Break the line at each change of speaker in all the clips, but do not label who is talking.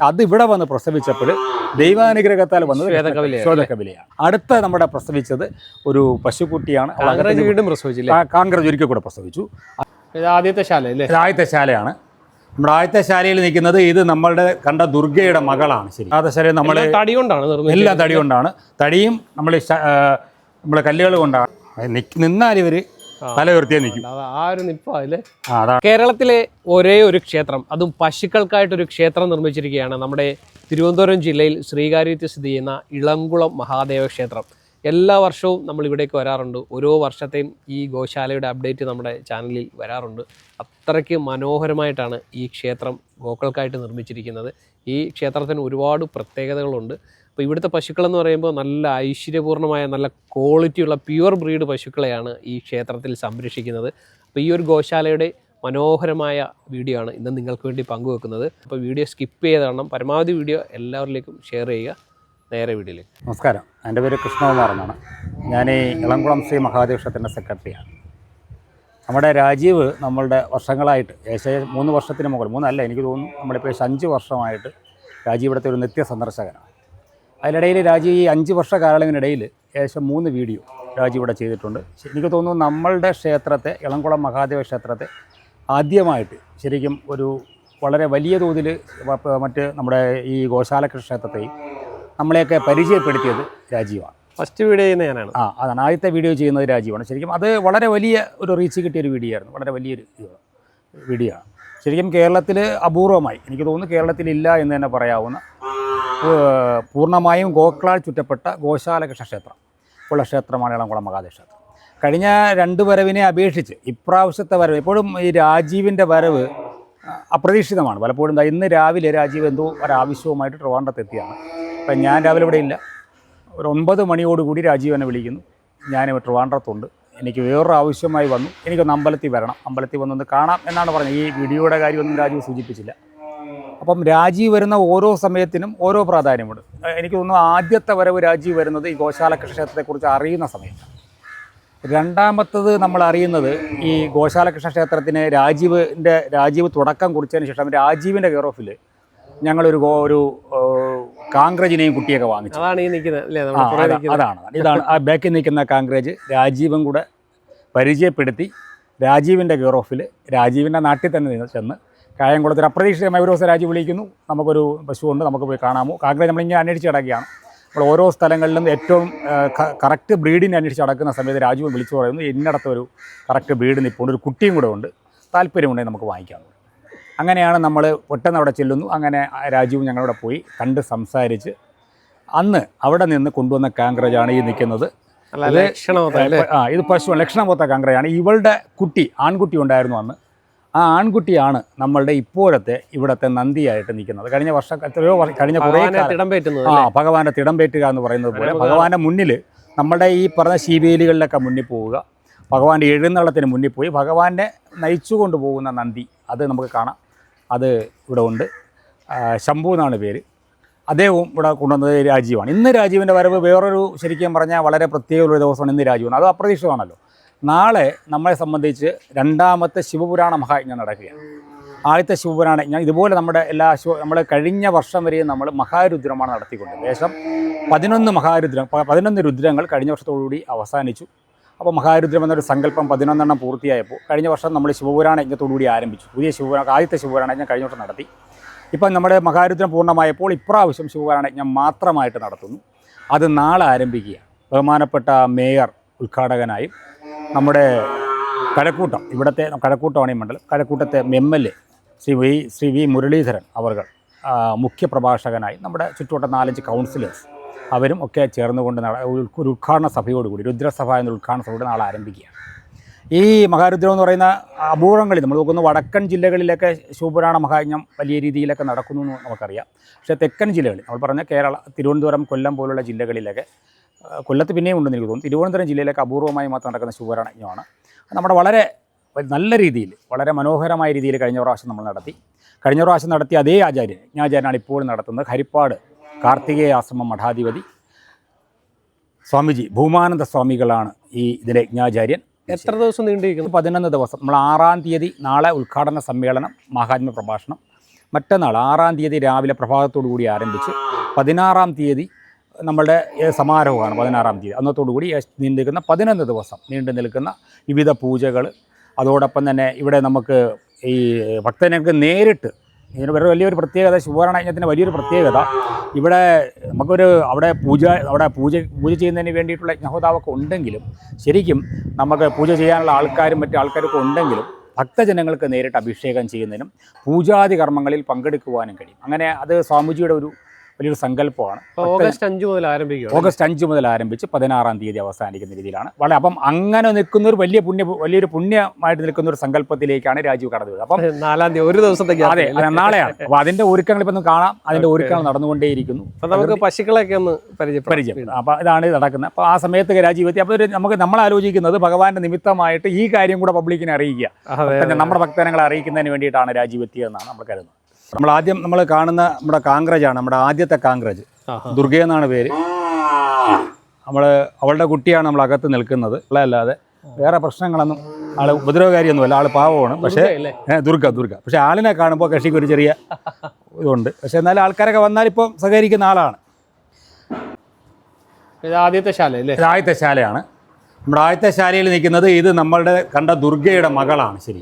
അത് ഇവിടെ വന്ന് പ്രസവിച്ചപ്പോൾ ദൈവാനുഗ്രഹത്താൽ വന്നത് ശ്വേതകപിലയാണ്. അടുത്ത നമ്മുടെ പ്രസവിച്ചത് ഒരു പശുക്കുട്ടിയാണ്.
വീണ്ടും പ്രസവിച്ചില്ലേ?
കാങ്കരജ് ഒരിക്കൽ കൂടെ പ്രസവിച്ചു.
ആദ്യത്തെ ശാല അല്ലേ?
ആദ്യത്തെ ശാലയാണ്. നമ്മുടെ ആദ്യത്തെ ശാലയിൽ നിൽക്കുന്നത് ഇത് നമ്മളുടെ കണ്ട ദുർഗയുടെ മകളാണ്. ശരി, ആദ്യത്തെ ശാലയിൽ നമ്മൾ
തടി കൊണ്ടാണ്,
എല്ലാം തടി കൊണ്ടാണ്. തടിയും നമ്മളെ കല്ലുകൾ കൊണ്ടാണ്. നിന്നാൽ ഇവർ തല ഉയർത്തിയേ നിൽക്കും.
ആ ഒരു നിപ്പല്ലേ. കേരളത്തിലെ ഒരേ ഒരു ക്ഷേത്രം, അതും പശുക്കൾക്കായിട്ടൊരു ക്ഷേത്രം നിർമ്മിച്ചിരിക്കുകയാണ് നമ്മുടെ തിരുവനന്തപുരം ജില്ലയിൽ ശ്രീകാര്യത്തിൽ സ്ഥിതി ചെയ്യുന്ന ഇളംകുളം മഹാദേവ ക്ഷേത്രം. എല്ലാ വർഷവും നമ്മൾ ഇവിടേക്ക് വരാറുണ്ട്. ഓരോ വർഷത്തെയും ഈ ഗോശാലയുടെ അപ്ഡേറ്റ് നമ്മുടെ ചാനലിൽ വരാറുണ്ട്. അത്രയ്ക്ക് മനോഹരമായിട്ടാണ് ഈ ക്ഷേത്രം ഗോക്കൾക്കായിട്ട് നിർമ്മിച്ചിരിക്കുന്നത്. ഈ ക്ഷേത്രത്തിന് ഒരുപാട് പ്രത്യേകതകളുണ്ട്. അപ്പോൾ ഇവിടുത്തെ പശുക്കളെന്ന് പറയുമ്പോൾ നല്ല ഐശ്വര്യപൂർണ്ണമായ നല്ല ക്വാളിറ്റിയുള്ള പ്യുവർ ബ്രീഡ് പശുക്കളെയാണ് ഈ ക്ഷേത്രത്തിൽ സംരക്ഷിക്കുന്നത്. അപ്പോൾ ഈ ഒരു ഗോശാലയുടെ മനോഹരമായ വീഡിയോ ആണ് ഇന്ന് നിങ്ങൾക്ക് വേണ്ടി പങ്കുവെക്കുന്നത്. അപ്പോൾ വീഡിയോ സ്കിപ്പ് ചെയ്ത് കാണണം. പരമാവധി വീഡിയോ എല്ലാവരിലേക്കും ഷെയർ ചെയ്യുക. നേരെ വീഡിയോയിലേക്ക്.
നമസ്കാരം, എൻ്റെ പേര് കൃഷ്ണകുമാർ എന്നാണ്. ഞാൻ ഈ ഇളംകുളം ശ്രീ മഹാദേവ ക്ഷേത്രത്തിൻ്റെ സെക്രട്ടറിയാണ്. നമ്മുടെ രാജീവ് നമ്മളുടെ വർഷങ്ങളായിട്ട് ഏകദേശം 3 വർഷത്തിന് മുകളിൽ, 3 അല്ല എനിക്ക് തോന്നുന്നു, നമ്മളിപ്പോൾ 5 വർഷമായിട്ട് രാജീവ് ഇവിടുത്തെ ഒരു നിത്യ സന്ദർശകനാണ്. അതിനിടയിൽ രാജീവ് ഈ 5 വർഷ കാലയളവിനിടയിൽ ഏകദേശം 3 വീഡിയോ രാജീവ് ഇവിടെ ചെയ്തിട്ടുണ്ട്. എനിക്ക് തോന്നുന്നു നമ്മളുടെ ക്ഷേത്രത്തെ, ഇളംകുളം മഹാദേവ ക്ഷേത്രത്തെ ആദ്യമായിട്ട് ശരിക്കും ഒരു വളരെ വലിയ തോതിൽ മറ്റ് നമ്മുടെ ഈ ഗോശാല ക്ഷേത്രത്തെയും നമ്മളെയൊക്കെ പരിചയപ്പെടുത്തിയത് രാജീവാണ്.
ഫസ്റ്റ് വീഡിയോ ചെയ്യുന്നത് ഞാനാണ്.
അതാണ് ആദ്യത്തെ വീഡിയോ ചെയ്യുന്നത് രാജീവാണ്. ശരിക്കും അത് വളരെ വലിയ ഒരു റീച്ച് കിട്ടിയൊരു വീഡിയോ ആയിരുന്നു. വളരെ വലിയൊരു വീഡിയോ ആണ്. ശരിക്കും കേരളത്തിൽ അപൂർവമായി, എനിക്ക് തോന്നുന്നു കേരളത്തിലില്ല എന്ന് തന്നെ പറയാവുന്ന, പൂർണ്ണമായും ഗോക്കളാൽ ചുറ്റപ്പെട്ട ഗോശാല ക്ഷേത്രം ഉള്ള ക്ഷേത്രമാണ് ഇളംകുളം മഹാദേവ ക്ഷേത്രം. കഴിഞ്ഞ 2 വരവിനെ അപേക്ഷിച്ച് ഇപ്രാവശ്യത്തെ വരവ്, എപ്പോഴും ഈ രാജീവിൻ്റെ വരവ് അപ്രതീക്ഷിതമാണ്. പലപ്പോഴും ഇന്ന് രാവിലെ രാജീവ് എന്തോ ഒരാവശ്യവുമായിട്ട് ട്രിവാൻഡ്രത്തെത്തിയാണ്. അപ്പം ഞാൻ രാവിലെ ഇവിടെ ഇല്ല. ഒരു 9 മണിയോടുകൂടി രാജീവ് എന്നെ വിളിക്കുന്നു. ഞാൻ ട്രിവാൻഡ്രത്തുണ്ട്, എനിക്ക് വേറൊരു ആവശ്യമായി വന്നു, എനിക്കൊന്ന് അമ്പലത്തിൽ വരണം, അമ്പലത്തിൽ വന്നൊന്ന് കാണാം എന്നാണ് പറഞ്ഞത്. ഈ വീഡിയോയുടെ കാര്യമൊന്നും രാജീവ് സൂചിപ്പിച്ചില്ല. അപ്പം രാജീവ് വരുന്ന ഓരോ സമയത്തിനും ഓരോ പ്രാധാന്യമുണ്ട്. എനിക്ക് തോന്നുന്നു ആദ്യത്തെ വരവ് രാജീവ് വരുന്നത് ഈ ഗോശാല ക്ഷേത്രത്തെക്കുറിച്ച് അറിയുന്ന സമയത്താണ്. രണ്ടാമത്തത് നമ്മൾ അറിയുന്നത് ഈ ഗോശാല ക്ഷേത്രത്തിന് രാജീവ് തുടക്കം കുറിച്ചതിന് ശേഷം രാജീവിൻ്റെ കെയർ ഓഫിൽ ഞങ്ങളൊരു കാങ്ക്രജിനെയും കുട്ടിയൊക്കെ വാങ്ങിച്ചു. ഇതാണ് ആ ബാക്കിൽ നിൽക്കുന്ന കാങ്ക്രേജ്. രാജീവും കൂടെ പരിചയപ്പെടുത്തി രാജീവിൻ്റെ കെയർ ഓഫിൽ രാജീവിൻ്റെ നാട്ടിൽ തന്നെ ചെന്ന് കായംകുളത്തിൽ അപ്രതീക്ഷിതമായ ഒരു ദിവസം രാജീവ് വിളിക്കുന്നു, നമുക്കൊരു പശുവുണ്ട്, നമുക്ക് പോയി കാണാമോ. കാങ്ക്രേജ് നമ്മളിങ്ങനെ അന്വേഷിച്ച് കിടക്കുകയാണ്. നമ്മൾ ഓരോ സ്ഥലങ്ങളിലും ഏറ്റവും കറക്റ്റ് ബ്രീഡിനെ അന്വേഷിച്ച് നടക്കുന്ന സമയത്ത് രാജീവ് വിളിച്ചു പറയുന്നു, ഇന്നിടത്തൊരു കറക്റ്റ് ബ്രീഡ് നിൽപ്പുണ്ട്, ഒരു കുട്ടിയും കൂടെ ഉണ്ട്, താല്പര്യമുണ്ടെങ്കിൽ നമുക്ക് വാങ്ങിക്കാം. അങ്ങനെയാണ് നമ്മൾ പെട്ടെന്ന് അവിടെ ചെല്ലുന്നു. അങ്ങനെ രാജീവ് ഞങ്ങളവിടെ പോയി കണ്ട് സംസാരിച്ച് അന്ന് അവിടെ നിന്ന് കൊണ്ടുവന്ന കാങ്ക്രേജാണ് ഈ നിൽക്കുന്നത്. ഇത് പശു ലക്ഷണമൊത്ത കാങ്ക്രേജാണ്. ഇവളുടെ കുട്ടി, ആൺകുട്ടി ഉണ്ടായിരുന്നു അന്ന്. ആ ആൺകുട്ടിയാണ് നമ്മളുടെ ഇപ്പോഴത്തെ ഇവിടുത്തെ നന്ദിയായിട്ട് നിൽക്കുന്നത്. കഴിഞ്ഞ വർഷം കഴിഞ്ഞ കുറേ ഭഗവാന്റെ തിടമ്പേറ്റുക എന്ന് പറയുന്നത് പോലെ ഭഗവാന്റെ മുന്നിൽ നമ്മളുടെ ഈ പറഞ്ഞ ശീവേലികളിലൊക്കെ മുന്നിൽ പോവുക, ഭഗവാന്റെ എഴുന്നള്ളത്തിന് മുന്നിൽ പോയി ഭഗവാനെ നയിച്ചു കൊണ്ടുപോകുന്ന നന്ദി, അത് നമുക്ക് കാണാം. അത് ഇവിടെ ഉണ്ട്. ശംഭു എന്നാണ് പേര്. അദ്ദേഹവും ഇവിടെ കൊണ്ടുവന്നത് രാജീവാണ്. ഇന്ന് രാജീവിൻ്റെ വരവ് വേറൊരു, ശരിക്കും പറഞ്ഞാൽ വളരെ പ്രത്യേകമുള്ള ദിവസമാണ് ഇന്ന് രാജീവാണ്. അത് അപ്രതീക്ഷിതമാണല്ലോ. നാളെ നമ്മളെ സംബന്ധിച്ച് 2ാമത്തെ ശിവപുരാണ മഹായജ്ഞം നടക്കുകയാണ്. ആദ്യത്തെ ശിവപുരാണ ഇതുപോലെ നമ്മുടെ നമ്മൾ കഴിഞ്ഞ വർഷം വരെയും നമ്മൾ മഹാരുദ്രമാണ് നടത്തിക്കൊണ്ട് ഏകദേശം 11 രുദ്രങ്ങൾ കഴിഞ്ഞ വർഷത്തോടുകൂടി അവസാനിച്ചു. അപ്പോൾ മഹാരുദ്രം എന്നൊരു സങ്കല്പം 11 പൂർത്തിയായപ്പോൾ കഴിഞ്ഞ വർഷം നമ്മൾ ശിവപുരാണ യജ്ഞത്തോടുകൂടി ആരംഭിച്ചു. ആദ്യത്തെ ശിവപുരാണ യജ്ഞം കഴിഞ്ഞ വർഷം നടത്തി. ഇപ്പം നമ്മുടെ മഹാരുദ്രം പൂർണ്ണമായപ്പോൾ ഇപ്രാവശ്യം ശിവപുരാണ യജ്ഞം മാത്രമായിട്ട് നടത്തുന്നു. അത് നാളെ ആരംഭിക്കുകയാണ്. ബഹുമാനപ്പെട്ട മേയർ ഉദ്ഘാടകനായും നമ്മുടെ കഴക്കൂട്ടം, ഇവിടുത്തെ കഴക്കൂട്ടമാണ് ഈ മണ്ഡലം, കഴക്കൂട്ടത്തെ MLA ശ്രീ വി മുരളീധരൻ അവർ മുഖ്യ പ്രഭാഷകനായി, നമ്മുടെ ചുറ്റുവട്ടം 4-5 കൗൺസിലേഴ്സ് അവരും ഒക്കെ ചേർന്നുകൊണ്ട് ഒരു ഉദ്ഘാടന സഭയോടുകൂടി, രുദ്രസഭ എന്ന ഉദ്ഘാടന സഭയോട് നാളെ ആരംഭിക്കുകയാണ്. ഈ മഹാരുദ്രം എന്ന് പറയുന്ന അപൂർവങ്ങളിൽ നമ്മൾ നോക്കുന്ന വടക്കൻ ജില്ലകളിലൊക്കെ ശിവപുരാണ മഹായജ്ഞം വലിയ രീതിയിലൊക്കെ നടക്കുന്നു എന്ന് നമുക്കറിയാം. പക്ഷേ തെക്കൻ ജില്ലകളിൽ നമ്മൾ പറഞ്ഞ കേരള, തിരുവനന്തപുരം, കൊല്ലം പോലുള്ള ജില്ലകളിലൊക്കെ, കൊല്ലത്ത് പിന്നെയും ഉണ്ടെന്ന് എനിക്ക് തോന്നുന്നു, തിരുവനന്തപുരം ജില്ലയിലൊക്കെ അപൂർവമായി മാത്രം നടക്കുന്ന ശിവപുരാണ യജ്ഞമാണ്. നമ്മുടെ വളരെ നല്ല രീതിയിൽ, വളരെ മനോഹരമായ രീതിയിൽ കഴിഞ്ഞ പ്രാവശ്യം നമ്മൾ നടത്തി. കഴിഞ്ഞ പ്രാവശ്യം നടത്തിയ അതേ യജ്ഞാചാര്യനാണ് ഇപ്പോഴും നടത്തുന്നത്. ഹരിപ്പാട് കാർത്തികേയ ആശ്രമം മഠാധിപതി സ്വാമിജി ഭൂമാനന്ദ സ്വാമികളാണ് ഇതിലെ യജ്ഞാചാര്യൻ.
എത്ര ദിവസം നീണ്ടിരിക്കുന്നു?
11 ദിവസം. നമ്മൾ 6-ാം തീയതി നാളെ ഉദ്ഘാടന സമ്മേളനം, മഹാത്മ്യ പ്രഭാഷണം, മറ്റന്നാൾ 6-ാം തീയതി രാവിലെ പ്രഭാതത്തോടു കൂടി ആരംഭിച്ച് 16-ാം തീയതി നമ്മളുടെ സമാരോഹമാണ്. 16-ാം തീയതി അന്നത്തോടു കൂടി നീണ്ടു നിൽക്കുന്ന 11 ദിവസം നീണ്ടു നിൽക്കുന്ന വിവിധ പൂജകൾ. അതോടൊപ്പം തന്നെ ഇവിടെ നമുക്ക് ഈ ഭക്തജനങ്ങൾക്ക് നേരിട്ട് ഇതിന് വലിയൊരു പ്രത്യേകത, ശിവപുരാണയജ്ഞത്തിൻ്റെ വലിയൊരു പ്രത്യേകത, ഇവിടെ അവിടെ പൂജ ചെയ്യുന്നതിന് വേണ്ടിയിട്ടുള്ള യജ്ഞഹോതാവൊക്കെ ഉണ്ടെങ്കിലും ശരിക്കും നമുക്ക് പൂജ ചെയ്യാനുള്ള ആൾക്കാരും മറ്റു ആൾക്കാരൊക്കെ ഉണ്ടെങ്കിലും ഭക്തജനങ്ങൾക്ക് നേരിട്ട് അഭിഷേകം ചെയ്യുന്നതിനും പൂജാതി കർമ്മങ്ങളിൽ പങ്കെടുക്കുവാനും കഴിയും. അങ്ങനെ അത് സ്വാമിജിയുടെ ഒരു വലിയൊരു സങ്കല്പമാണ്.
ഓഗസ്റ്റ് 5 മുതൽ ആരംഭിക്കും.
ഓഗസ്റ്റ് 5 മുതൽ ആരംഭിച്ച് 16-ാം തീയതി അവസാനിക്കുന്ന രീതിയിലാണ്. അപ്പം അങ്ങനെ നിൽക്കുന്ന ഒരു വലിയൊരു പുണ്യമായിട്ട് നിൽക്കുന്ന ഒരു സങ്കല്പത്തിലേക്കാണ് രാജീവ് കടന്നു വരുന്നത്. അപ്പം
4-ാം തീയതി ഒരു ദിവസത്തേക്ക്
അതെ നാളെയാണ്. അപ്പോൾ അതിൻ്റെ ഒരുക്കങ്ങൾ ഇപ്പം കാണാം. അതിൻ്റെ ഒരുക്കങ്ങൾ നടന്നുകൊണ്ടേയിരിക്കുന്നു.
അപ്പം നമുക്ക് പശുക്കളൊക്കെ ഒന്ന് പരിചയം.
അപ്പോൾ ഇതാണ് നടക്കുന്നത്. അപ്പോൾ ആ സമയത്ത് രാജീവ് എത്തി. അപ്പോൾ നമ്മൾ ആലോചിക്കുന്നത് ഭഗവാന്റെ നിമിത്തമായിട്ട് ഈ കാര്യം കൂടെ പബ്ലിക്കിനെ അറിയിക്കുക, നമ്മുടെ ഭക്തജനങ്ങളെ അറിയിക്കുന്നതിന് വേണ്ടിയിട്ടാണ് രാജീവ് എത്തിയതെന്നാണ് നമ്മൾ കരുതുന്നത്. നമ്മൾ കാണുന്ന നമ്മുടെ കാങ്ക്രജാണ്, നമ്മുടെ ആദ്യത്തെ കാങ്ക്രജ്. ദുർഗയെന്നാണ് പേര്. അവളുടെ കുട്ടിയാണ് നമ്മൾ അകത്ത് നിൽക്കുന്നത്. അല്ലാതെ വേറെ പ്രശ്നങ്ങളൊന്നും ആൾ ഉപദ്രവകാരിയൊന്നുമല്ല, ആൾ പാവമാണ്. പക്ഷേ ദുർഗ പക്ഷേ ആളിനെ കാണുമ്പോൾ കക്ഷിക്ക് ഒരു ചെറിയ ഇതുണ്ട്. പക്ഷേ എന്നാലും ആൾക്കാരൊക്കെ വന്നാൽ ഇപ്പോൾ സഹകരിക്കുന്ന ആളാണ്.
ആദ്യത്തെ
ശാലയാണ്. നമ്മുടെ ആദ്യത്തെ ശാലയിൽ നിൽക്കുന്നത് ഇത് നമ്മളുടെ കണ്ട ദുർഗയുടെ മകളാണ്. ശരി,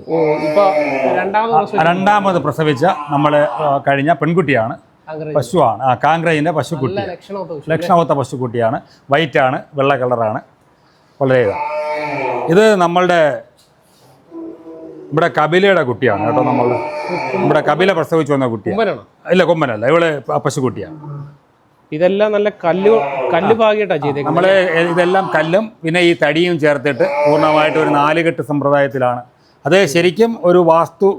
രണ്ടാമത് പ്രസവിച്ച നമ്മൾ കഴിഞ്ഞ പെൺകുട്ടിയാണ്, പശുവാണ്. കാങ്ക്രജിൻ്റെ പശുക്കുട്ടി, ലക്ഷണവത്ത പശുക്കുട്ടിയാണ്. വൈറ്റാണ്, വെള്ള കളറാണ്, വളരെ ഇത് നമ്മളുടെ ഇവിടെ കപിലയുടെ കുട്ടിയാണ് കേട്ടോ. നമ്മുടെ കപില പ്രസവിച്ചു വന്ന കുട്ടിയാണ്. ഇല്ല, കൊമ്പനല്ല, ഇവള് പശുക്കുട്ടിയാണ്.
ഇതെല്ലാം നല്ല കല്ല് പാകിയിട്ടാണ് ചെയ്തേക്കുന്നത്.
നമ്മൾ ഇതെല്ലാം കല്ലും പിന്നെ ഈ തടിയും ചേർത്തിട്ട് പൂർണ്ണമായിട്ട് ഒരു 4 കെട്ട് സമ്പ്രദായത്തിലാണ്. അത് ശരിക്കും ഒരു വാസ്തു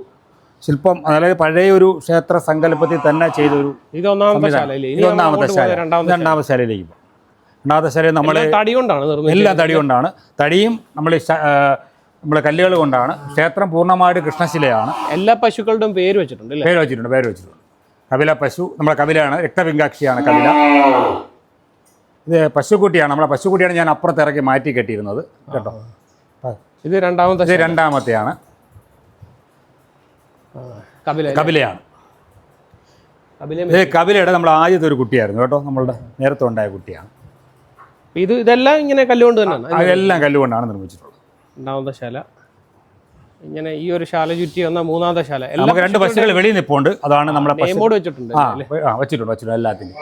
ശില്പം, അതായത് പഴയ ഒരു ക്ഷേത്ര സങ്കല്പത്തിൽ തന്നെ ചെയ്തൊരു
ഒന്നാമത്തെ
ശാല. രണ്ടാമത്തെ ശാലയിലേക്ക് പോകും. രണ്ടാമത്തെ ശാലയിൽ നമ്മൾ എല്ലാം തടി കൊണ്ടാണ്. തടിയും നമ്മൾ കല്ലുകൾ കൊണ്ടാണ്. ക്ഷേത്രം പൂർണ്ണമായിട്ട് കൃഷ്ണശിലയാണ്.
എല്ലാ പശുക്കളുടെയും പേര് വെച്ചിട്ടുണ്ട്.
കപില പശു, നമ്മളെ കപിലയാണ്, രക്തപിങ്കാക്ഷിയാണ് കപില. ഇത് പശുക്കുട്ടിയാണ്. നമ്മളെ പശുക്കുട്ടിയാണ് ഞാൻ അപ്പുറത്ത് ഇറക്കി മാറ്റി കെട്ടിയിരുന്നത് കേട്ടോ.
ഇത്
രണ്ടാമത്തെയാണ്, കപിലയാണ്. ഇത് കപിലയുടെ നമ്മൾ ആദ്യത്തെ ഒരു കുട്ടിയായിരുന്നു കേട്ടോ, നമ്മളുടെ നേരത്തെ ഉണ്ടായ കുട്ടിയാണ്.
ഇതെല്ലാം ഇങ്ങനെ കല്ലുകൊണ്ട് തന്നെയാണ്.
അതെല്ലാം കല്ലുകൊണ്ടാണ് നിർമ്മിച്ചിട്ടുള്ളത്.
രണ്ടാമത്തെ ശാല ഇങ്ങനെ ഈ ഒരു ശാല ചുറ്റി വന്ന മൂന്നാമത്തെ ശാല.
നമുക്ക് 2 ബസ്സുകൾ വെളിയിൽ നിൽപ്പുണ്ട്. അതാണ് നമ്മളെ
വെച്ചിട്ടുണ്ട്.
വെച്ചിട്ടുണ്ട് എല്ലാത്തിനും.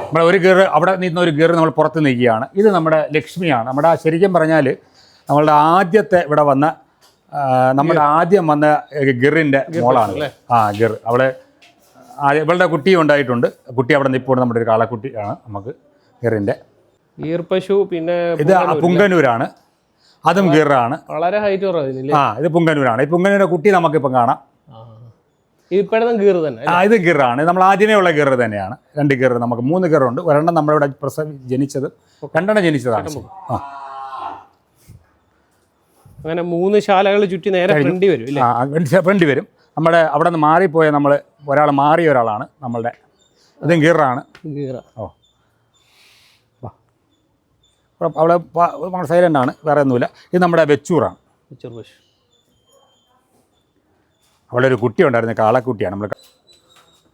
നമ്മുടെ ഒരു ഗിർ അവിടെ നിന്ന ഒരു ഗിർ നമ്മൾ പുറത്ത് നിൽക്കുകയാണ്. ഇത് നമ്മുടെ ലക്ഷ്മിയാണ്. നമ്മുടെ ശരിക്കും പറഞ്ഞാൽ നമ്മളുടെ ആദ്യത്തെ ഇവിടെ വന്ന ആദ്യം വന്ന ഗിറിൻ്റെ മോളാണ്. ഗിർ ഇവളുടെ കുട്ടിയും ഉണ്ടായിട്ടുണ്ട്. കുട്ടി അവിടെ നിൽപ്പുണ്ട്. നമ്മുടെ ഒരു കാളക്കുട്ടിയാണ് നമുക്ക് ഗിറിൻ്റെ.
ഗീർപശു. പിന്നെ
ഇത് പുങ്കനൂരാണ്, അതും ഗിറാണ്.
വളരെ ഹൈറ്റ് കുറവാണ്.
ഇത് പുങ്കനൂരാണ്. ഈ പുങ്കനൂരിന്റെ കുട്ടി നമുക്കിപ്പം കാണാം. ഇത് ഗിറാണ്. നമ്മൾ ആദ്യമേ ഉള്ള ഗിർ തന്നെയാണ്. 2 ഗിർ, നമുക്ക് 3 ഗിറുണ്ട്. ഒരെണ്ണം നമ്മളിവിടെ ജനിച്ചത്, 2 ജനിച്ചതാണ്.
അങ്ങനെ 3 ശാലകൾ ചുറ്റി നേരെ ഫ്രണ്ടി
വരും. നമ്മുടെ അവിടെ നിന്ന് മാറിപ്പോയ മാറിയ ഒരാളാണ് നമ്മളുടെ. ഇതും ഗിറാണ്. അവിടെ നമ്മൾ സൈലൻ്റ് ആണ്, വേറെ ഒന്നുമില്ല. ഇത് നമ്മുടെ വെച്ചൂറാണ്. അവിടെ ഒരു കുട്ടി ഉണ്ടായിരുന്നു, കാളക്കുട്ടിയാണ്. നമ്മൾ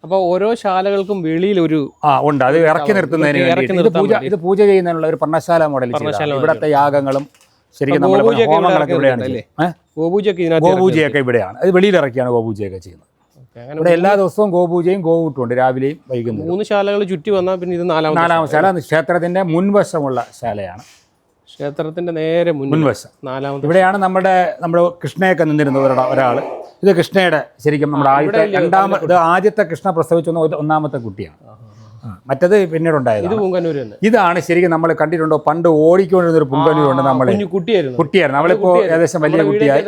അപ്പോൾ ഓരോ ശാലകൾക്കും വെളിയിൽ ഒരു
ഉണ്ട്. അത് ഇറക്കി നിർത്തുന്നതിന് വേണ്ടി ഇത് പൂജ ചെയ്യുന്നതിനുള്ള ഒരു പർണശാല മോഡൽ. ഇവിടുത്തെ യാഗങ്ങളും ശരിക്കും നമ്മുടെ ഹോമങ്ങളൊക്കെ ഇവിടെയാണ്. ഗോപൂജയൊക്കെ ഇവിടെയാണ്. അത് വെളിയിൽ ഇറക്കിയാണ് ഗോപൂജയൊക്കെ ചെയ്യുന്നത്. ഇവിടെ എല്ലാ ദിവസവും ഗോപൂജയും ഗോവൂട്ടുമുണ്ട്, രാവിലെയും വൈകുന്നേരം.
3 ശാലകൾ ചുറ്റി വന്നാൽ പിന്നെ ഇത് നാലാമത്തെ
ശാല. ക്ഷേത്രത്തിന്റെ മുൻവശമുള്ള ശാലയാണ്.
ക്ഷേത്രത്തിന്റെ നേരെ
മുൻവശം. ഇവിടെയാണ് നമ്മുടെ കൃഷ്ണയൊക്കെ നിന്നിരുന്ന ഒരാൾ. ഇത് കൃഷ്ണയുടെ ശരിക്കും നമ്മുടെ ആദ്യത്തെ കൃഷ്ണ പ്രസവിച്ചു വന്ന 1ാമത്തെ കുട്ടിയാണ്. മറ്റത് പിന്നീടുണ്ടായത്. ഇതാണ് ശരിക്കും നമ്മൾ കണ്ടിട്ടുണ്ടോ, പണ്ട് ഓടിക്കൊണ്ടിരുന്ന ഒരു പുങ്കനൂരുണ്ട്. കുട്ടിയായിരുന്നു. നമ്മളിപ്പോ ഏകദേശം വലിയ കുട്ടിയായി,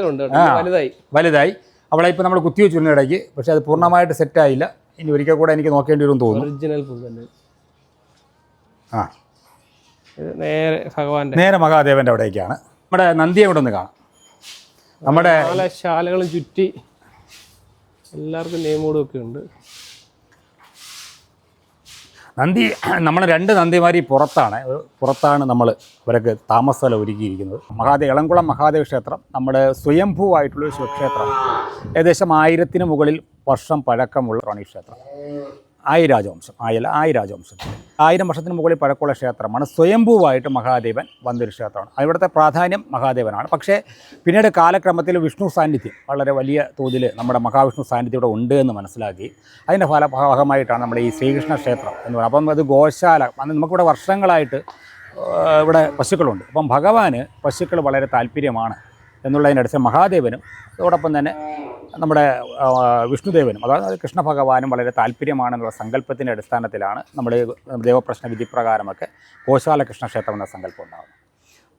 വലുതായി. അവളെ ഇപ്പോൾ നമ്മൾ കുത്തിവെച്ചിരുന്ന ഇടയ്ക്ക്. പക്ഷെ അത് പൂർണ്ണമായിട്ട് സെറ്റായില്ല. ഇനി ഒരിക്കൽ കൂടെ എനിക്ക് നോക്കേണ്ടി വരും തോന്നുന്നു. നേരെ മഹാദേവന്റെ അവിടേക്കാണ്. നമ്മുടെ നന്ദിയെ ഇവിടെ ഒന്ന് കാണാം. നമ്മുടെ
ശാലകളും ചുറ്റി എല്ലാവർക്കും നെയ്മോടും ഒക്കെ ഉണ്ട്.
നന്ദി, നമ്മൾ 2 നന്ദിമാരി പുറത്താണ് നമ്മൾ അവരൊക്കെ താമസസ്ഥലം ഒരുക്കിയിരിക്കുന്നത്. ഇളംകുളം മഹാദേവ ക്ഷേത്രം നമ്മുടെ സ്വയംഭൂവായിട്ടുള്ളൊരു ശിവക്ഷേത്രം. ഏകദേശം 1000-ന് മുകളിൽ വർഷം പഴക്കമുള്ള റാണി ക്ഷേത്രം. ആയി രാജവംശം 1000 വർഷത്തിന് മുകളിൽ പഴക്കമുള്ള ക്ഷേത്രമാണ്. സ്വയംഭൂവായിട്ട് മഹാദേവൻ വന്നൊരു ക്ഷേത്രമാണ്. ഇവിടുത്തെ പ്രാധാന്യം മഹാദേവനാണ്. പക്ഷേ പിന്നീട് കാലക്രമത്തിൽ വിഷ്ണു സാന്നിധ്യം വളരെ വലിയ തോതിൽ നമ്മുടെ മഹാവിഷ്ണു സാന്നിധ്യം ഇവിടെ ഉണ്ട് എന്ന് മനസ്സിലാക്കി അതിൻ്റെ ഭാഗമായിട്ടാണ് നമ്മുടെ ഈ ശ്രീകൃഷ്ണ ക്ഷേത്രം എന്ന് പറയുന്നത്. അപ്പം അത് ഗോശാല, നമുക്കിവിടെ വർഷങ്ങളായിട്ട് ഇവിടെ പശുക്കളുണ്ട്. അപ്പം ഭഗവാന് പശുക്കൾ വളരെ താല്പര്യമാണ് എന്നുള്ളതിനടുത്ത് മഹാദേവനും അതോടൊപ്പം തന്നെ നമ്മുടെ വിഷ്ണുദേവനും, അതായത് കൃഷ്ണ ഭഗവാനും വളരെ താല്പര്യമാണെന്നുള്ള സങ്കല്പത്തിൻ്റെ അടിസ്ഥാനത്തിലാണ് നമ്മൾ ദേവപ്രശ്ന വിധിപ്രകാരമൊക്കെ ഗോശാല കൃഷ്ണക്ഷേത്രം എന്ന സങ്കല്പം ഉണ്ടാകുന്നത്.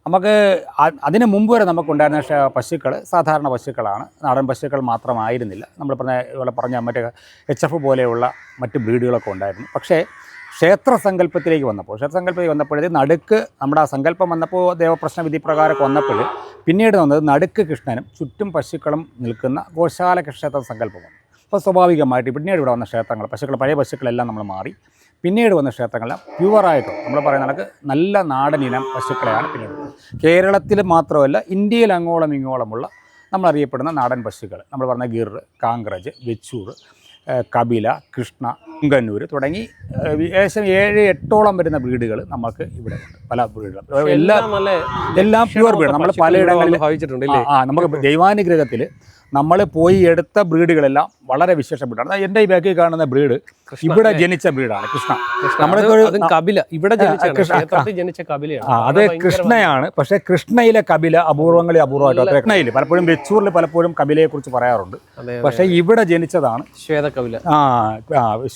നമുക്ക് അതിന് മുമ്പ് വരെ നമുക്കുണ്ടായിരുന്ന പശുക്കൾ സാധാരണ പശുക്കളാണ്, നാടൻ പശുക്കൾ മാത്രമായിരുന്നില്ല. നമ്മൾ പറഞ്ഞ മറ്റേ HF പോലെയുള്ള മറ്റ് ബ്രീഡുകളൊക്കെ ഉണ്ടായിരുന്നു. പക്ഷേ ക്ഷേത്രസങ്കല്പത്തിലേക്ക് വന്നപ്പോഴേ നടുക്ക് നമ്മുടെ ആ സങ്കല്പം വന്നപ്പോൾ ദേവപ്രശ്ന വിധിപ്രകാരമൊക്കെ വന്നപ്പോൾ പിന്നീട് വന്നത് നടുക്ക് കൃഷ്ണനും ചുറ്റും പശുക്കളും നിൽക്കുന്ന ഗോശാല ക്ഷേത്ര സങ്കല്പം വന്നു. അപ്പോൾ സ്വാഭാവികമായിട്ട് പിന്നീട് ഇവിടെ വന്ന ക്ഷേത്രങ്ങൾ പഴയ പശുക്കളെല്ലാം നമ്മൾ മാറി പിന്നീട് വന്ന ക്ഷേത്രങ്ങളെല്ലാം പ്യുവറായിട്ടും നമ്മൾ പറയുന്ന കണക്ക് നല്ല നാടൻ ഇനം പശുക്കളെയാണ് പിന്നീട്. കേരളത്തിൽ മാത്രമല്ല ഇന്ത്യയിൽ അങ്ങോളം ഇങ്ങോളമുള്ള നമ്മളറിയപ്പെടുന്ന നാടൻ പശുക്കൾ, നമ്മൾ പറഞ്ഞ ഗിർ, കാങ്ക്രജ്, വെച്ചൂർ, കപില, കൃഷ്ണ, പുങ്കന്നൂർ തുടങ്ങി ഏകദേശം 7-8ഓളം വരുന്ന ബ്രീഡുകൾ നമുക്ക് ഇവിടെ ഉണ്ട്. പല ബ്രീഡുകൾ എല്ലാം പ്യുവർ ബ്രീഡ്. നമ്മൾ പലയിടങ്ങളിൽ നമുക്ക് ദൈവാനുഗ്രഹത്തിൽ നമ്മൾ പോയി എടുത്ത ബ്രീഡുകളെല്ലാം വളരെ വിശേഷ ബ്രീഡാണ്. എൻ്റെ ഈ ബാക്കിൽ കാണുന്ന ബ്രീഡ് ഇവിടെ ജനിച്ച ബ്രീഡാണ് കൃഷ്ണ. അത് കൃഷ്ണയാണ്. പക്ഷേ കൃഷ്ണയിലെ കപില അപൂർവമായിട്ട് കൃഷ്ണയിൽ പലപ്പോഴും വെച്ചൂരിൽ പലപ്പോഴും കപിലയെ കുറിച്ച് പറയാറുണ്ട്. പക്ഷേ ഇവിടെ ജനിച്ചതാണ് ശ്വേതകപില.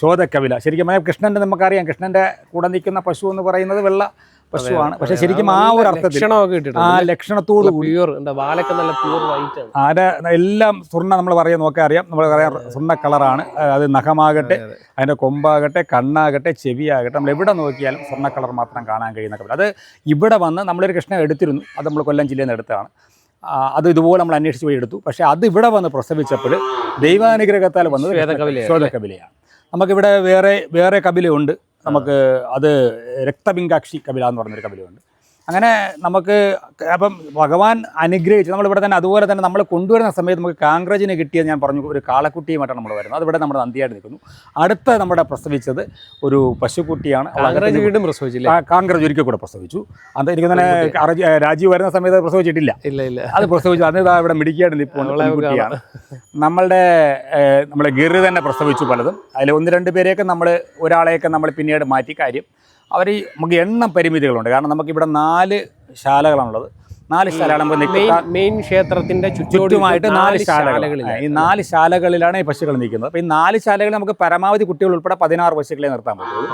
ശ്വേതകപില ശരിക്കും കൃഷ്ണൻ്റെ നമുക്കറിയാം, കൃഷ്ണൻ്റെ കൂടെ നിൽക്കുന്ന പശു എന്ന് പറയുന്നത് വെള്ള പശുവാണ്. പക്ഷെ ശരിക്കും ആ ഒരു അർത്ഥത്തിൽ ആ ലക്ഷണത്തോട് കൂടി എല്ലാം സ്വർണ്ണ നമ്മൾ പറയാൻ നോക്കാൻ അറിയാം, നമ്മൾ പറയാം സ്വർണ്ണ കളറാണ്. അത് നഖമാകട്ടെ, അതിൻ്റെ കൊമ്പാകട്ടെ, കണ്ണാകട്ടെ, ചെവിയാകട്ടെ, നമ്മൾ എവിടെ നോക്കിയാലും സ്വർണ്ണ കളർ മാത്രം കാണാൻ കഴിയുന്ന കപില. അത് ഇവിടെ വന്ന് നമ്മളൊരു കൃഷ്ണ എടുത്തിരുന്നു, അത് നമ്മൾ കൊല്ലം ജില്ലയിൽ നിന്ന് എടുത്തതാണ്. അത് ഇതുപോലെ നമ്മൾ അന്വേഷിച്ച് പോയി എടുത്തു. പക്ഷേ അത് ഇവിടെ വന്ന് പ്രസവിച്ചപ്പോൾ ദൈവാനുഗ്രഹത്താൽ വന്നത് ശ്വേതകപിലയാണ്. നമുക്കിവിടെ വേറെ കപിലയുണ്ട്. നമുക്ക് അത് രക്തപിങ്കാക്ഷി കപില എന്ന് പറഞ്ഞൊരു കപിലയുണ്ട്. അങ്ങനെ നമുക്ക് അപ്പം ഭഗവാൻ അനുഗ്രഹിച്ച് നമ്മളിവിടെ തന്നെ അതുപോലെ തന്നെ നമ്മൾ കൊണ്ടുവരുന്ന സമയത്ത് നമുക്ക് കാങ്ക്രജിന് കിട്ടിയത് ഞാൻ പറഞ്ഞു ഒരു കാളക്കുട്ടിയുമായിട്ടാണ് നമ്മൾ വരുന്നത്. അതിവിടെ നമ്മുടെ നന്ദിയായിട്ട് നിൽക്കുന്നു. അടുത്ത നമ്മുടെ പ്രസവിച്ചത് ഒരു പശുക്കുട്ടിയാണ്. വീണ്ടും പ്രസവിച്ചില്ല, കാങ്ക്രജ് ഒരിക്കൽ കൂടെ പ്രസവിച്ചു. അത് എനിക്ക് തന്നെ രാജീവ് വരുന്ന സമയത്ത് പ്രസവിച്ചിട്ടില്ല, അത് പ്രസവിച്ചു. അത് ഇവിടെ മിടിക്കായിട്ട് നിൽപ്പുള്ള കുട്ടിയാണ്. നമ്മളെ ഗിറി തന്നെ പ്രസവിച്ചു പലതും. അതിൽ 1-2 പേരെയൊക്കെ ഒരാളെയൊക്കെ നമ്മൾ പിന്നീട് മാറ്റി. കാര്യം നമുക്ക് എണ്ണം പരിമിതികളുണ്ട്. കാരണം നമുക്കിവിടെ 4 ശാലകളാണുള്ളത്. 4 ശാലകൾ മെയിൻ ക്ഷേത്രത്തിന്റെ ചുറ്റുമായിട്ട് 4 ശാലകൾ. ഈ 4 ശാലകളിലാണ് ഈ പശുക്കൾ നിൽക്കുന്നത്. അപ്പോൾ ഈ 4 ശാലകളിൽ നമുക്ക് പരമാവധി കുട്ടികൾ ഉൾപ്പെടെ 16 പശുക്കളെ നിർത്താൻ പറ്റുള്ളൂ.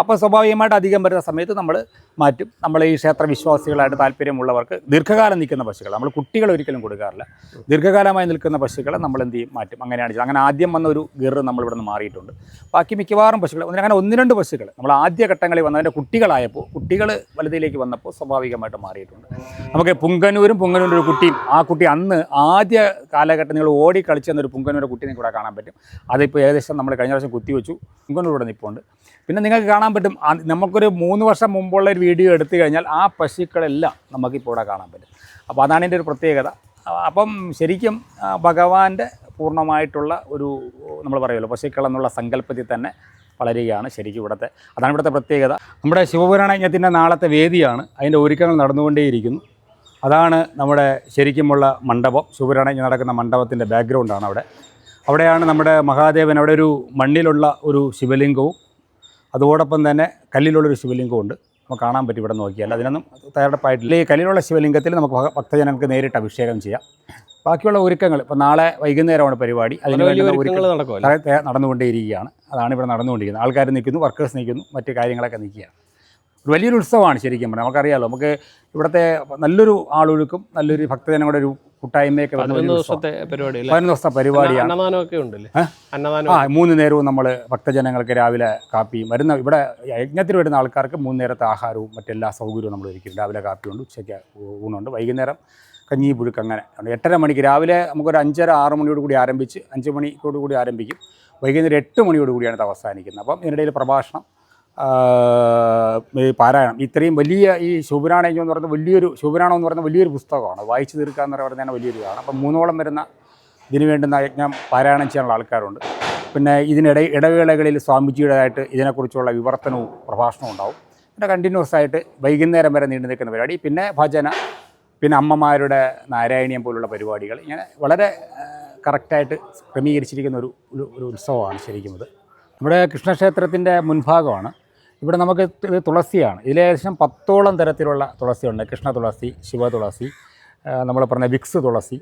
അപ്പോൾ സ്വാഭാവികമായിട്ട് അധികം വരുന്ന സമയത്ത് നമ്മൾ മാറ്റും. നമ്മൾ ഈ ക്ഷേത്ര വിശ്വാസികളായിട്ട് താല്പര്യമുള്ളവർക്ക് ദീർഘകാലം നിൽക്കുന്ന പശുക്കൾ നമ്മൾ കുട്ടികൾ ഒരിക്കലും കൊടുക്കാറില്ല. ദീർഘകാലമായി നിൽക്കുന്ന പശുക്കളെ നമ്മൾ എന്ത് ചെയ്യും, മാറ്റും. അങ്ങനെയാണ് ചെയ്തത്. അങ്ങനെ ആദ്യം വന്ന ഒരു ഗിർ നമ്മൾ ഇവിടെ നിന്ന് മാറിയിട്ടുണ്ട്. ബാക്കി മിക്കവാറും പശുക്കൾ അങ്ങനെ 1-2 പശുക്കൾ നമ്മൾ ആദ്യ ഘട്ടങ്ങളിൽ വന്നതിൻ്റെ കുട്ടികളായപ്പോൾ കുട്ടികൾ വലുതിലേക്ക് വന്നപ്പോൾ സ്വാഭാവികമായിട്ട് മാറിയിട്ടുണ്ട്. നമുക്ക് പുങ്കന്നൂരിൻ്റെ ഒരു കുട്ടിയും, ആ കുട്ടി അന്ന് ആദ്യ കാലഘട്ടം നിങ്ങൾ ഓടി കളിച്ചെന്നൊരു പുങ്കന്നൂരിൻ്റെ കുട്ടി നിങ്ങൾക്ക് ഇവിടെ കാണാൻ പറ്റും. അതിപ്പോൾ ഏകദേശം നമ്മൾ കഴിഞ്ഞ പ്രാവശ്യം കുത്തിവെച്ചു. പുങ്കന്നൂർ ഇവിടെ നിൽപ്പുണ്ട്. പിന്നെ നിങ്ങൾക്ക് കാണാൻ പറ്റും, നമുക്കൊരു 3 വർഷം മുമ്പുള്ള ഒരു വീഡിയോ എടുത്തു കഴിഞ്ഞാൽ ആ പശുക്കളെല്ലാം നമുക്കിപ്പോൾ ഇവിടെ കാണാൻ പറ്റും. അപ്പോൾ അതാണ് എൻ്റെ ഒരു പ്രത്യേകത. അപ്പം ശരിക്കും ഭഗവാന്റെ പൂർണ്ണമായിട്ടുള്ള ഒരു നമ്മൾ പറയുമല്ലോ പശുക്കൾ എന്നുള്ള സങ്കല്പത്തിൽ തന്നെ വളരുകയാണ് ശരിക്കും ഇവിടുത്തെ. അതാണ് ഇവിടുത്തെ പ്രത്യേകത. നമ്മുടെ ശിവപുരാണയജ്ഞത്തിൻ്റെ നാളത്തെ വേദിയാണ്. അതിൻ്റെ ഒരുക്കങ്ങൾ നടന്നുകൊണ്ടേയിരിക്കുന്നു. അതാണ് നമ്മുടെ ശരിക്കുമുള്ള മണ്ഡപം. ശിവപുരാണയജ്ഞം നടക്കുന്ന മണ്ഡപത്തിൻ്റെ ബാക്ക്ഗ്രൗണ്ടാണ് അവിടെയാണ് നമ്മുടെ മഹാദേവൻ. അവിടെ ഒരു മണ്ണിലുള്ള ഒരു ശിവലിംഗവും അതോടൊപ്പം തന്നെ കല്ലിലുള്ളൊരു ശിവലിംഗവും ഉണ്ട്. നമുക്ക് കാണാൻ പറ്റും ഇവിടെ നോക്കിയാൽ. അതിനൊന്നും തയ്യാറെടുപ്പായിട്ടില്ല. ഈ കല്ലിലുള്ള ശിവലിംഗത്തിൽ നമുക്ക് ഭക്തജനങ്ങൾക്ക് നേരിട്ട് അഭിഷേകം ചെയ്യാം. ബാക്കിയുള്ള ഒരുക്കങ്ങൾ ഇപ്പോൾ നാളെ വൈകുന്നേരമാണ് പരിപാടി. അതിന് വേണ്ടി ഒരുക്കങ്ങൾ നടന്നുകൊണ്ടേയിരിക്കുകയാണ്. അതാണ് ഇവിടെ നടന്നുകൊണ്ടിരിക്കുന്നത്. ആൾക്കാർ നിൽക്കുന്നു, വർക്കേഴ്സ് നിൽക്കുന്നു, മറ്റ് കാര്യങ്ങളൊക്കെ നിൽക്കുകയാണ്. ഒരു വലിയൊരു ഉത്സവമാണ് ശരിക്കും പറഞ്ഞാൽ. നമുക്കറിയാമല്ലോ, നമുക്ക് ഇവിടുത്തെ നല്ലൊരു ആളൊഴുക്കും നല്ലൊരു ഭക്തജനങ്ങളുടെ ഒരു കൂട്ടായ്മയൊക്കെ 15 ദിവസത്തെ പരിപാടിയാണ്. 3 നേരവും നമ്മൾ ഭക്തജനങ്ങൾക്ക് രാവിലെ കാപ്പിയും ഇവിടെ യജ്ഞത്തിൽ വരുന്ന ആൾക്കാർക്ക് 3 നേരത്തെ ആഹാരവും മറ്റെല്ലാ സൗകര്യവും നമ്മൾ ഒരുക്കും. രാവിലെ കാപ്പിയുണ്ട്, ഉച്ചയ്ക്ക് ഊണുണ്ട്, വൈകുന്നേരം കഞ്ഞി പുഴുക്ക്. അങ്ങനെ 8:30 മണിക്ക് രാവിലെ നമുക്കൊരു 5:30-6 മണിയോട് കൂടി ആരംഭിച്ച് 5 മണിയോട് കൂടി ആരംഭിക്കും. വൈകുന്നേരം 8 മണിയോട് കൂടിയാണ് ഇത് അവസാനിക്കുന്നത്. അപ്പം ഇതിനിടയിൽ പ്രഭാഷണം, പാരായണം. ഇത്രയും വലിയ ഈ ശിവപുരാണം എന്ന് പറയുന്നത് വലിയൊരു പുസ്തകമാണ്. വായിച്ചു തീർക്കുക എന്ന് പറയുന്നത് വലിയൊരു ഇതാണ്. അപ്പം 3ഓളം വരുന്ന ഇതിനു വേണ്ടുന്ന യജ്ഞം പാരായണം ചെയ്യാനുള്ള ആൾക്കാരുണ്ട്. പിന്നെ ഇടവേളകളിൽ സ്വാമിജിയുടേതായിട്ട് ഇതിനെക്കുറിച്ചുള്ള വിവർത്തനവും പ്രഭാഷണവും ഉണ്ടാവും. പിന്നെ കണ്ടിന്യൂസ് ആയിട്ട് വൈകുന്നേരം വരെ നീണ്ടു നിൽക്കുന്ന പരിപാടി, പിന്നെ ഭജന, പിന്നെ അമ്മമാരുടെ നാരായണീയം പോലുള്ള പരിപാടികൾ, ഇങ്ങനെ വളരെ കറക്റ്റായിട്ട് ക്രമീകരിച്ചിരിക്കുന്ന ഒരു ഉത്സവമാണ് ശരിക്കും ഇത്. നമ്മുടെ കൃഷ്ണക്ഷേത്രത്തിൻ്റെ മുൻഭാഗമാണ്. ഇവിടെ നമുക്ക് ഇത് തുളസിയാണ്. ഇതിലേകദേശം 10ഓളം തരത്തിലുള്ള തുളസിയുണ്ട്. കൃഷ്ണ തുളസി, ശിവ തുളസി, നമ്മൾ പറഞ്ഞ വിക്സ് തുളസി,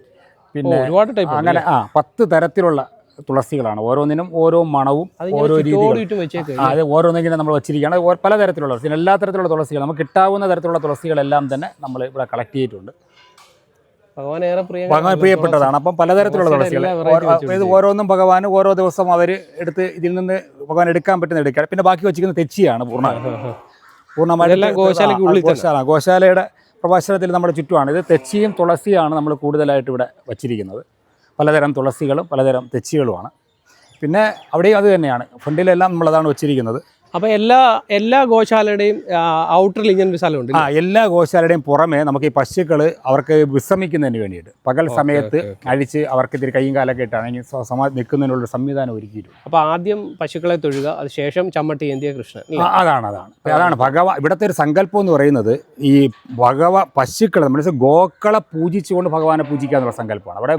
പിന്നെ
ഒരുപാട് ടൈപ്പ്
അങ്ങനെ 10 തരത്തിലുള്ള തുളസികളാണ്. ഓരോന്നിനും ഓരോ മണവും ഓരോ രീതികളും. അത് ഓരോന്നിങ്ങനെ നമ്മൾ വെച്ചിരിക്കുകയാണ്. പലതരത്തിലുള്ള തുളസി, എല്ലാ തരത്തിലുള്ള തുളസികൾ, നമുക്ക് കിട്ടാവുന്ന തരത്തിലുള്ള തുളസികളെല്ലാം തന്നെ എടുത്ത് ഇവിടെ കളക്ട് ചെയ്തിട്ടുണ്ട്. ഭഗവാൻ പ്രിയപ്പെട്ടതാണ്. അപ്പം പലതരത്തിലുള്ള തുളസികൾ, ഇത് ഓരോന്നും ഭഗവാൻ ഓരോ ദിവസം അവർ എടുത്ത് ഇതിൽ നിന്ന് ഭഗവാൻ എടുക്കാൻ പറ്റുന്ന എടുക്കുക. പിന്നെ ബാക്കി വെച്ചിരിക്കുന്ന തെച്ചിയാണ് പൂർണ്ണമായിട്ട് ഗോശാലയുടെ പ്രഭാഷണത്തിൽ നമ്മുടെ ചുറ്റുമാണ്. ഇത് തെച്ചിയും തുളസിയാണ് നമ്മൾ കൂടുതലായിട്ട് ഇവിടെ വച്ചിരിക്കുന്നത്. പലതരം തുളസികളും പലതരം തെച്ചികളുമാണ്. പിന്നെ അവിടെയും അത് തന്നെയാണ്, ഫ്രണ്ടിലെല്ലാം നമ്മളതാണ് വച്ചിരിക്കുന്നത്.
അപ്പോൾ എല്ലാ ഗോശാലയുടെയും ഔട്ടറിൽ ഇങ്ങനെ ഒരു സ്ഥലമുണ്ട്.
എല്ലാ ഗോശാലയുടെയും പുറമെ നമുക്ക് ഈ പശുക്കൾ അവർക്ക് വിശ്രമിക്കുന്നതിന് വേണ്ടിയിട്ട് പകൽ സമയത്ത് അഴിച്ച് അവർക്ക് ഇത്തിരി കൈയും കാലൊക്കെ ഇട്ടാണെങ്കിൽ നിൽക്കുന്നതിനുള്ള സംവിധാനം ഒരുക്കിയിട്ടുണ്ട്.
അപ്പോൾ ആദ്യം പശുക്കളെ തൊഴുക, അതിനുശേഷം ചമ്മട്ടി ഏന്തിയ കൃഷ്ണൻ.
അതാണ് ഭഗവാൻ. ഇവിടുത്തെ ഒരു സങ്കല്പം എന്ന് പറയുന്നത് ഈ പശുക്കളെ നമ്മൾ ഗോക്കളെ പൂജിച്ചുകൊണ്ട് ഭഗവാനെ പൂജിക്കുക എന്നുള്ള സങ്കല്പമാണ്. അവിടെ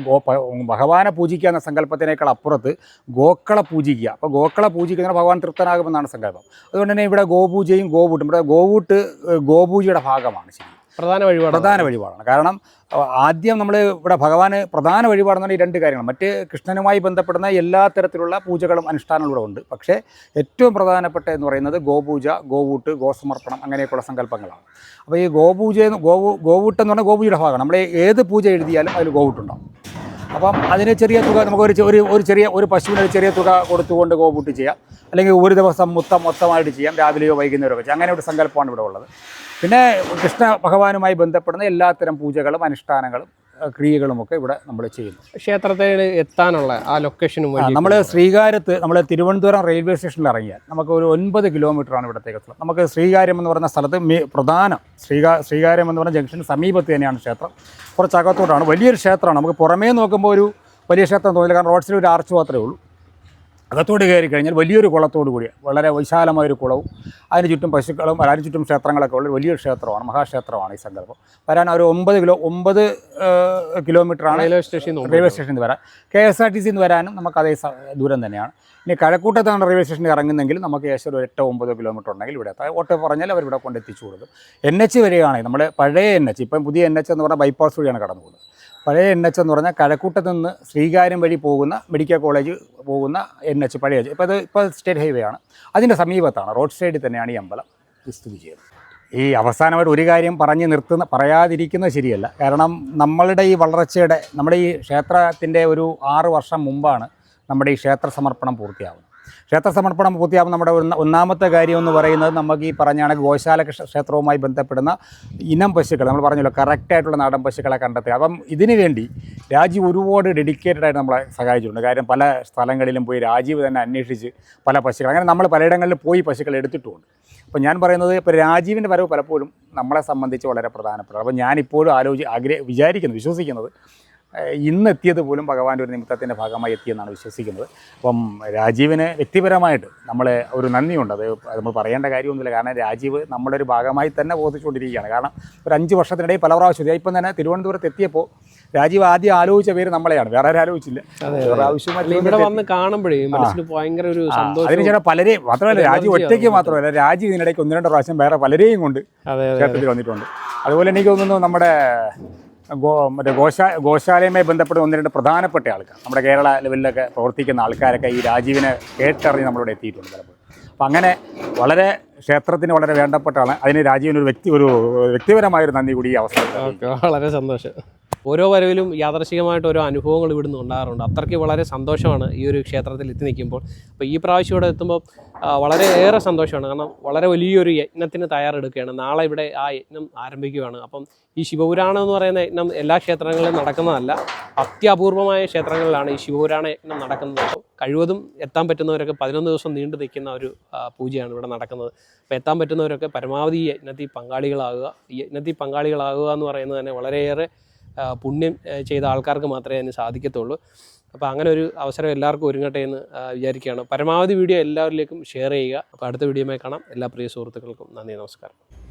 ഭഗവാനെ പൂജിക്കുക എന്ന സങ്കല്പത്തിനേക്കാൾ അപ്പുറത്ത് ഗോക്കളെ പൂജിക്കുക. അപ്പോൾ ഗോക്കളെ പൂജിക്കുന്ന ഭഗവാൻ തൃപ്തനാകുമെന്നാണ് സങ്കല്പം. അതുകൊണ്ട് തന്നെ ഇവിടെ ഗോപൂജയും ഗോവൂട്ടും, ഇവിടെ ഗോപൂജയുടെ ഭാഗമാണ് ശരി, പ്രധാന വഴിപാടാണ്. കാരണം ആദ്യം നമ്മൾ ഇവിടെ ഭഗവാന് പ്രധാന വഴിപാടെന്ന് പറഞ്ഞാൽ ഈ 2 കാര്യങ്ങൾ. മറ്റ് കൃഷ്ണനുമായി ബന്ധപ്പെടുന്ന എല്ലാ തരത്തിലുള്ള പൂജകളും അനുഷ്ഠാനങ്ങളും ഇവിടെ ഉണ്ട്. പക്ഷേ ഏറ്റവും പ്രധാനപ്പെട്ട എന്ന് പറയുന്നത് ഗോപൂജ, ഗോവൂട്ട്, ഗോസമർപ്പണം, അങ്ങനെയൊക്കെയുള്ള സങ്കല്പങ്ങളാണ്. അപ്പോൾ ഈ ഗോവൂട്ട് എന്ന് പറഞ്ഞാൽ ഗോപൂജയുടെ ഭാഗമാണ്. നമ്മൾ ഏത് പൂജ എഴുതിയാലും അതിൽ ഗോവൂട്ടുണ്ടാവും. അപ്പം അതിന് ചെറിയ തുക, നമുക്ക് ഒരു പശുവിന് ഒരു ചെറിയ തുക കൊടുത്തുകൊണ്ട് ഗോപൂട്ട് ചെയ്യാം, അല്ലെങ്കിൽ ഒരു ദിവസം മൊത്തമായിട്ട് ചെയ്യാം, രാവിലെയോ വൈകുന്നേരമോ ചെയ്യാം. അങ്ങനെ ഒരു സങ്കല്പമാണ് ഇവിടെ ഉള്ളത്. പിന്നെ കൃഷ്ണ ഭഗവാനുമായി ബന്ധപ്പെടുന്ന എല്ലാത്തരം പൂജകളും അനുഷ്ഠാനങ്ങളും ക്രിയകളുമൊക്കെ ഇവിടെ നമ്മൾ ചെയ്യുന്നു.
ക്ഷേത്രത്തിൽ എത്താനുള്ള ആ ലൊക്കേഷനും
നമ്മൾ ശ്രീകാര്യത്ത്, നമ്മൾ തിരുവനന്തപുരം റെയിൽവേ സ്റ്റേഷനിൽ ഇറങ്ങിയാൽ നമുക്ക് ഒരു 9 കിലോമീറ്ററാണ് ഇവിടത്തേക്ക് സ്ഥലം. നമുക്ക് ശ്രീകാര്യം എന്ന് പറയുന്ന സ്ഥലത്ത് പ്രധാനം ശ്രീകാര്യം എന്ന് പറഞ്ഞ ജംഗ്ഷന് സമീപത്ത് തന്നെയാണ് ക്ഷേത്രം. കുറച്ചകത്തോട്ടാണ്. വലിയൊരു ക്ഷേത്രമാണ്. നമുക്ക് പുറമേ നോക്കുമ്പോൾ ഒരു വലിയ ക്ഷേത്രം തോന്നില്ല, കാരണം റോഡ് സൈഡിൽ ഒരു ആർച്ച് മാത്രമേ ഉള്ളൂ. അകത്തോട് കയറി കഴിഞ്ഞാൽ വലിയൊരു കുളത്തോടു കൂടിയ വളരെ വിശാലമായൊരു കുളവും അതിന് ചുറ്റും പശുക്കളും അതിന് ചുറ്റും ക്ഷേത്രങ്ങളൊക്കെ ഉള്ള വലിയൊരു ക്ഷേത്രമാണ്, മഹാക്ഷേത്രമാണ് ഈ സങ്കല്പം. വരാൻ ഒരു 9 കിലോമീറ്ററാണ് റെയിൽവേ സ്റ്റേഷനിൽ നിന്ന് വരാൻ. KSRTC നിന്ന് വരാനും നമുക്ക് അതേ ദൂരം തന്നെയാണ്. ഇനി കഴക്കൂട്ടത്താണ് റെയിൽവേ സ്റ്റേഷനിൽ ഇറങ്ങുന്നെങ്കിൽ നമുക്ക് ഏകദേശം ഒരു 8-9 കിലോമീറ്റർ ഉണ്ടെങ്കിൽ ഇവിടെ എത്താം. ഓട്ടോ പറഞ്ഞാൽ അവരിവിടെ കൊണ്ടെത്തിച്ചു കൊടുക്കും. NH വരികയാണെങ്കിൽ നമ്മുടെ പഴയ NH, ഇപ്പം പുതിയ NH എന്ന് പറഞ്ഞാൽ ബൈപ്പാസ് വഴിയാണ് കടന്നു പോകുന്നത്. പഴയ NH എന്ന് പറഞ്ഞാൽ കഴക്കൂട്ടത്ത് നിന്ന് ശ്രീകാര്യം വഴി പോകുന്ന മെഡിക്കൽ കോളേജ് പോകുന്ന NH, പഴയ ഇപ്പോൾ സ്റ്റേറ്റ് ഹൈവേ ആണ്. അതിൻ്റെ സമീപത്താണ്, റോഡ് സൈഡിൽ തന്നെയാണ് ഈ അമ്പലം സ്ഥിതി ചെയ്യുന്നത്. ഈ അവസാനമായിട്ട് ഒരു കാര്യം പറയാതിരിക്കുന്നത് ശരിയല്ല. കാരണം നമ്മളുടെ ഈ വളർച്ചയുടെ, നമ്മുടെ ഈ ക്ഷേത്രത്തിൻ്റെ ഒരു 6 വർഷം മുമ്പാണ് നമ്മുടെ ഈ ക്ഷേത്ര സമർപ്പണം പൂർത്തിയാവുന്നത്. ക്ഷേത്ര സമർപ്പണം പൂർത്തിയാകുമ്പോൾ നമ്മുടെ ഒന്നാമത്തെ കാര്യം എന്ന് പറയുന്നത് നമുക്ക് ഈ പറഞ്ഞാണ് ഗോശാല ക്ഷേത്രവുമായി ബന്ധപ്പെടുന്ന ഇനം പശുക്കൾ, നമ്മൾ പറഞ്ഞല്ലോ കറക്റ്റായിട്ടുള്ള നാടൻ പശുക്കളെ കണ്ടെത്തുക. അപ്പം ഇതിനു വേണ്ടി രാജീവ് ഒരുപാട് ഡെഡിക്കേറ്റഡ് ആയിട്ട് നമ്മളെ സഹായിച്ചിട്ടുണ്ട്. കാര്യം പല സ്ഥലങ്ങളിലും പോയി രാജീവ് തന്നെ അന്വേഷിച്ച് പല പശുക്കൾ, അങ്ങനെ നമ്മൾ പലയിടങ്ങളിലും പോയി പശുക്കൾ എടുത്തിട്ടുമുണ്ട്. അപ്പോൾ ഞാൻ പറയുന്നത് ഇപ്പോൾ രാജീവിൻ്റെ വരവ് പലപ്പോഴും നമ്മളെ സംബന്ധിച്ച് വളരെ പ്രധാനപ്പെട്ട. അപ്പോൾ ഞാനിപ്പോഴും വിശ്വസിക്കുന്നത് ഇന്നെത്തിയത് പോലും ഭഗവാന്റെ ഒരു നിമിത്തത്തിൻ്റെ ഭാഗമായി എത്തിയെന്നാണ് വിശ്വസിക്കുന്നത്. അപ്പം രാജീവിന് വ്യക്തിപരമായിട്ട് നമ്മളെ ഒരു നന്ദിയുണ്ട്. അത് നമ്മൾ പറയേണ്ട കാര്യമൊന്നുമില്ല. കാരണം രാജീവ് നമ്മുടെ ഒരു ഭാഗമായി തന്നെ ബോധിച്ചുകൊണ്ടിരിക്കുകയാണ്. കാരണം ഒരു 5 വർഷത്തിനിടയിൽ പല പ്രാവശ്യം ഇപ്പം തന്നെ തിരുവനന്തപുരത്ത് എത്തിയപ്പോൾ രാജീവ് ആദ്യം ആലോചിച്ച പേര് നമ്മളെയാണ്, വേറെ ആരും ആലോചിച്ചില്ല. അതിന് പലരെയും മാത്രമല്ല, രാജീവ് ഒറ്റയ്ക്ക് മാത്രമല്ല, രാജീവ് ഇതിനിടയ്ക്ക് 1-2 പ്രാവശ്യം വേറെ പലരെയും കൊണ്ട് ക്ഷേത്രത്തിൽ വന്നിട്ടുണ്ട്. അതുപോലെ എനിക്ക് തോന്നുന്നു നമ്മുടെ ഗോശാലയുമായി ബന്ധപ്പെട്ട് 1-2 പ്രധാനപ്പെട്ട ആൾക്കാർ, നമ്മുടെ കേരള ലെവലിലൊക്കെ പ്രവർത്തിക്കുന്ന ആൾക്കാരൊക്കെ ഈ രാജീവിനെ കേട്ടറിഞ്ഞ് നമ്മളിവിടെ എത്തിയിട്ടുണ്ട് പലപ്പോഴും. അപ്പം അങ്ങനെ വളരെ ക്ഷേത്രത്തിന് വളരെ വേണ്ടപ്പെട്ടാണ്. അതിന് രാജീവിന് ഒരു വ്യക്തിപരമായൊരു നന്ദി കൂടി ഈ അവസരത്തിൽ.
വളരെ സന്തോഷം. ഓരോ വരവിലും യാദർശികമായിട്ട് ഓരോ അനുഭവങ്ങൾ ഇവിടുന്ന് ഉണ്ടാകാറുണ്ട്. അത്രയ്ക്ക് വളരെ സന്തോഷമാണ് ഈ ഒരു ക്ഷേത്രത്തിൽ എത്തി നിൽക്കുമ്പോൾ. അപ്പോൾ ഈ പ്രാവശ്യം ഇവിടെ എത്തുമ്പോൾ വളരെയേറെ സന്തോഷമാണ്. കാരണം വളരെ വലിയൊരു യജ്ഞത്തിന് തയ്യാറെടുക്കുകയാണ്. നാളെ ഇവിടെ ആ യജ്ഞം ആരംഭിക്കുകയാണ്. അപ്പം ഈ ശിവപുരാണം എന്ന് പറയുന്ന യജ്ഞം എല്ലാ ക്ഷേത്രങ്ങളിലും നടക്കുന്നതല്ല, അത്യപൂർവമായ ക്ഷേത്രങ്ങളിലാണ് ഈ ശിവപുരാണ യജ്ഞം നടക്കുന്നത്. അപ്പോൾ കഴിവതും എത്താൻ പറ്റുന്നവരൊക്കെ 11 ദിവസം നീണ്ടു നിൽക്കുന്ന ഒരു പൂജയാണ് ഇവിടെ നടക്കുന്നത്. അപ്പോൾ എത്താൻ പറ്റുന്നവരൊക്കെ പരമാവധി ഈ യജ്ഞത്തിൽ പങ്കാളികളാകുക. ഈ യജ്ഞത്തിൽ പങ്കാളികളാകുക എന്ന് പറയുന്നത് തന്നെ വളരെയേറെ പുണ്യം ചെയ്ത ആൾക്കാർക്ക് മാത്രമേ അതിന് സാധിക്കത്തുള്ളൂ. അപ്പോൾ അങ്ങനെ ഒരു അവസരം എല്ലാവർക്കും ഒരുങ്ങട്ടെ എന്ന് വിചാരിക്കുകയാണ്. പരമാവധി വീഡിയോ എല്ലാവരിലേക്കും ഷെയർ ചെയ്യുക. അപ്പോൾ അടുത്ത വീഡിയോയുമായി കാണാം. എല്ലാ പ്രിയ സുഹൃത്തുക്കൾക്കും നന്ദി, നമസ്കാരം.